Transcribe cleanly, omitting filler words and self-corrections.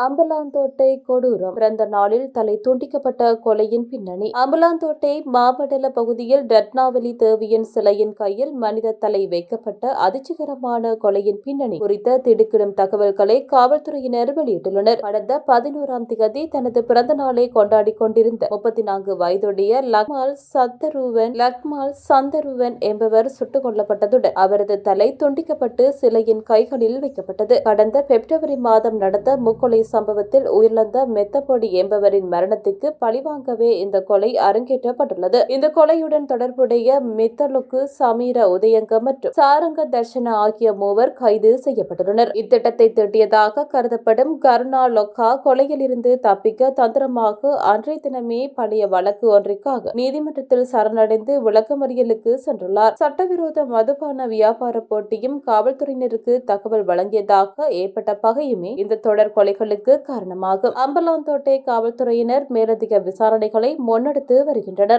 அம்பலாந்தோட்டை கொடூரம். பிறந்த நாளில் தலை துண்டிக்கப்பட்ட கொலையின் பின்னணி. அம்பலாந்தோட்டை மாமண்டல பகுதியில் ரத்னாவலி தேவியின் சிலையின் கையில் மனித தலை வைக்கப்பட்ட அதிர்ச்சிகரமான கொலையின் பின்னணி குறித்த திடுக்கிடும் தகவல்களை காவல்துறையினர் வெளியிட்டுள்ளனர். கடந்த 11ஆம் தேதி தனது பிறந்த நாளை கொண்டாடிக் கொண்டிருந்த 34 வயதுடைய லக்மால் சந்தருவன் என்பவர் சுட்டுக் கொல்லப்பட்டதுடன் அவரது தலை துண்டிக்கப்பட்டு சிலையின் கைகளில் வைக்கப்பட்டது. கடந்த பிப்ரவரி மாதம் நடந்த முக்கொலை சம்பவத்தில் உயிரிழந்த மெத்தப்பொடி என்பவரின் மரணத்துக்கு பழிவாங்கவே இந்த கொலை அரங்கேற்றப்பட்டுள்ளது. இந்த கொலையுடன் தொடர்புடைய மித்தலுக்கு சமீர உதயங்க மற்றும் சாரங்க தர்ஷன ஆகிய மூவர் கைது செய்யப்பட்டுள்ளனர். இத்திட்டத்தை தீட்டியதாக கருதப்படும் கருணா லொக்கா கொலையிலிருந்து தப்பிக்க தந்திரமாக அன்றைய தினமே பழைய வழக்கு ஒன்றிற்காக நீதிமன்றத்தில் சரணடைந்து விளக்கமறியலுக்கு சென்றுள்ளார். சட்டவிரோத மதுபான வியாபார போட்டியும் காவல்துறையினருக்கு தகவல் வழங்கியதாக ஏற்பட்ட பகையுமே இந்த தொடர் கொலைகளுக்கு காரணமாகும். அம்பலாந்தோட்டை காவல்துறையினர் மேலதிக விசாரணைகளை முன்னெடுத்து வருகின்றனர்.